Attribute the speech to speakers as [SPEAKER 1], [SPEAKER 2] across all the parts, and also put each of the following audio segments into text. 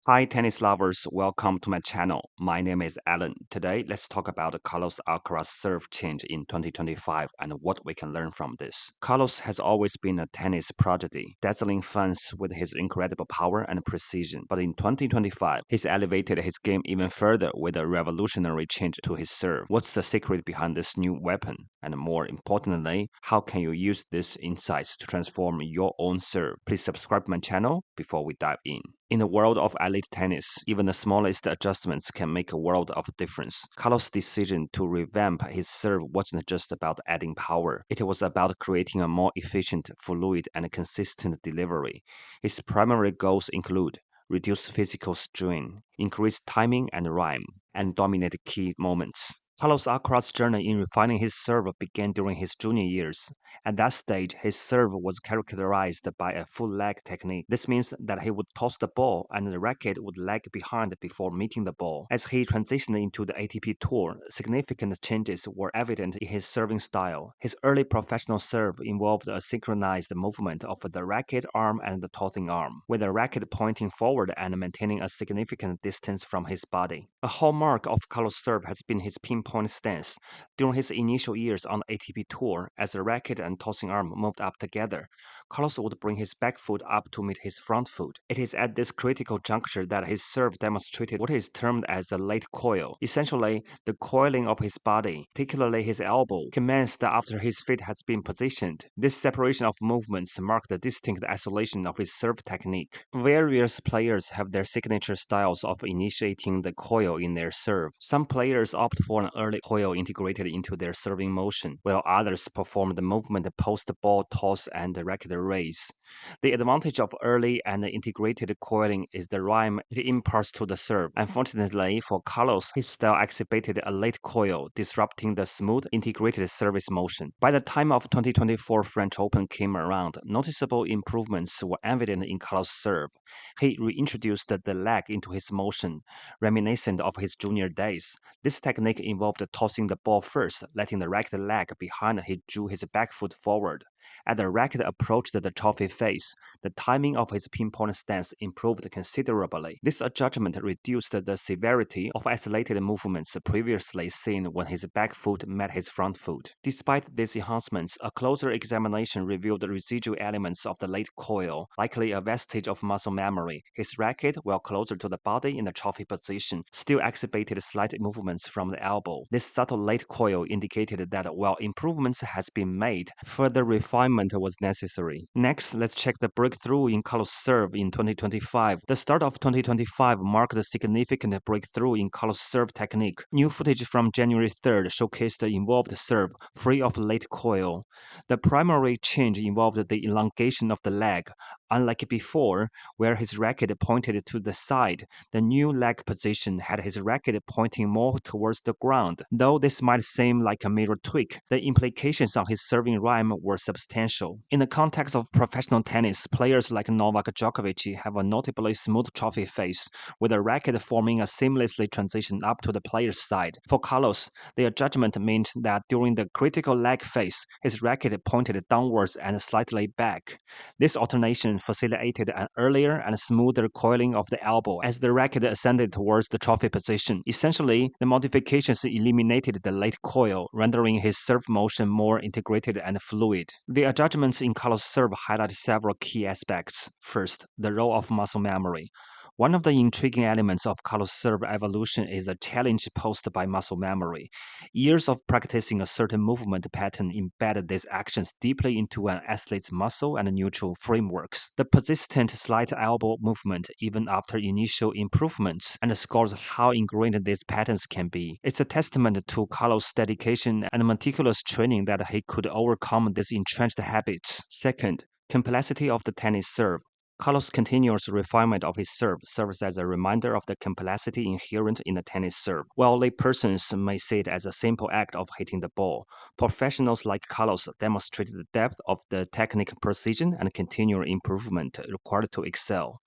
[SPEAKER 1] Hi, tennis lovers. Welcome to my channel. My name is Alan. Today, let's talk about Carlos Alcaraz serve change in 2025 and what we can learn from this. Carlos has always been a tennis prodigy, dazzling fans with his incredible power and precision. But in 2025, he's elevated his game even further with a revolutionary change to his serve. What's the secret behind this new weapon? And more importantly, how can you use these insights to transform your own serve? Please subscribe to my channel before we dive in. In the world of elite tennis, even the smallest adjustments can make a world of difference. Carlos' decision to revamp his serve wasn't just about adding power, it was about creating a more efficient, fluid, and consistent delivery. His primary goals include reduce physical strain, increase timing and rhyme, and dominate key moments. Carlos Alcaraz's journey in refining his serve began during his junior years. At that stage, his serve was characterized by a full leg technique. This means that he would toss the ball and the racket would lag behind before meeting the ball. As he transitioned into the ATP Tour, significant changes were evident in his serving style. His early professional serve involved a synchronized movement of the racket arm and the tossing arm, with the racket pointing forward and maintaining a significant distance from his body. A hallmark of Carlos' serve has been his pinpoint stance. During his initial years on the ATP Tour, as the racket and tossing arm moved up together, Carlos would bring his back foot up to meet his front foot. It is at this critical juncture that his serve demonstrated what is termed as the late coil. Essentially, the coiling of his body, particularly his elbow, commenced after his feet has been positioned. This separation of movements marked the distinct isolation of his serve technique. Various players have their signature styles of initiating the coil in their serve. Some players opt for an early coil integrated into their serving motion, while others perform the movement post-ball toss and racket raise. The advantage of early and integrated coiling is the rhyme it imparts to the serve. Unfortunately for Carlos, his style exhibited a late coil, disrupting the smooth, integrated service motion. By the time of 2024 French Open came around, noticeable improvements were evident in Carlos' serve. He reintroduced the leg into his motion, reminiscent of his junior days. This technique involved tossing the ball first, letting the racket lag behind he drew his back foot forward. As the racket approached the trophy face, the timing of his pinpoint stance improved considerably. This adjustment reduced the severity of isolated movements previously seen when his back foot met his front foot. Despite these enhancements, a closer examination revealed residual elements of the late coil, likely a vestige of muscle memory. His racket, while closer to the body in the trophy position, still exhibited slight movements from the elbow. This subtle late coil indicated that while improvements has been made, further refinement was necessary. Next, let's check the breakthrough in Carlos' serve in 2025. The start of 2025 marked a significant breakthrough in Carlos' serve technique. New footage from January 3rd showcased the involved serve, free of late coil. The primary change involved the elongation of the leg. Unlike before, where his racket pointed to the side, the new leg position had his racket pointing more towards the ground. Though this might seem like a major tweak, the implications on his serving rhyme were substantial. In the context of professional tennis, players like Novak Djokovic have a notably smooth trophy face, with the racket forming a seamlessly transition up to the player's side. For Carlos, the adjustment meant that during the critical leg phase, his racket pointed downwards and slightly back. This alternation facilitated an earlier and smoother coiling of the elbow as the racket ascended towards the trophy position. Essentially, the modifications eliminated the late coil, rendering his serve motion more integrated and fluid. The adjustments in Carlos' serve highlight several key aspects. First, the role of muscle memory. One of the intriguing elements of Carlos' serve evolution is the challenge posed by muscle memory. Years of practicing a certain movement pattern embedded these actions deeply into an athlete's muscle and neutral frameworks. The persistent slight elbow movement, even after initial improvements, underscores how ingrained these patterns can be. It's a testament to Carlos' dedication and meticulous training that he could overcome these entrenched habits. Second, complexity of the tennis serve. Carlos' continuous refinement of his serve serves as a reminder of the complexity inherent in the tennis serve. While laypersons may see it as a simple act of hitting the ball, professionals like Carlos demonstrate the depth of the technical precision and continual improvement required to excel.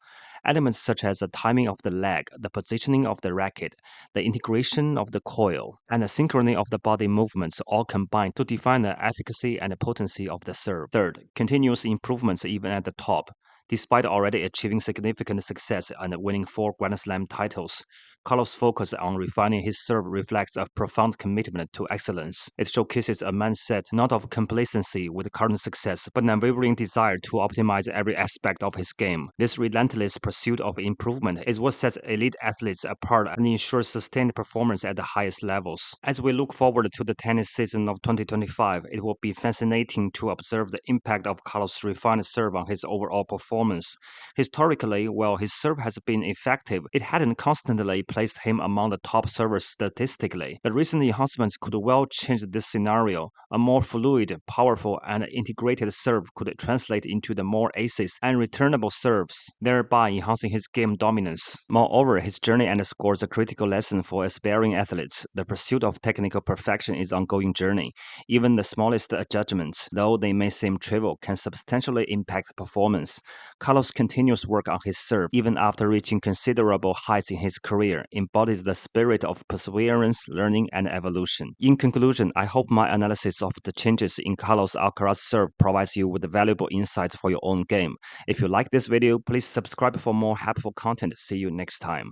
[SPEAKER 1] Elements such as the timing of the leg, the positioning of the racket, the integration of the coil, and the synchrony of the body movements all combine to define the efficacy and potency of the serve. Third, continuous improvements even at the top. Despite already achieving significant success and winning 4 Grand Slam titles, Carlos' focus on refining his serve reflects a profound commitment to excellence. It showcases a mindset not of complacency with current success, but an unwavering desire to optimize every aspect of his game. This relentless pursuit of improvement is what sets elite athletes apart and ensures sustained performance at the highest levels. As we look forward to the tennis season of 2025, it will be fascinating to observe the impact of Carlos' refined serve on his overall performance. Historically, while his serve has been effective, it hadn't constantly placed him among the top servers statistically. The recent enhancements could well change this scenario. A more fluid, powerful, and integrated serve could translate into the more aces and returnable serves, thereby enhancing his game dominance. Moreover, his journey underscores a critical lesson for aspiring athletes. The pursuit of technical perfection is an ongoing journey. Even the smallest adjustments, though they may seem trivial, can substantially impact performance. Carlos' continuous work on his serve, even after reaching considerable heights in his career, embodies the spirit of perseverance, learning, and evolution. In conclusion, I hope my analysis of the changes in Carlos Alcaraz's serve provides you with valuable insights for your own game. If you like this video, please subscribe for more helpful content. See you next time.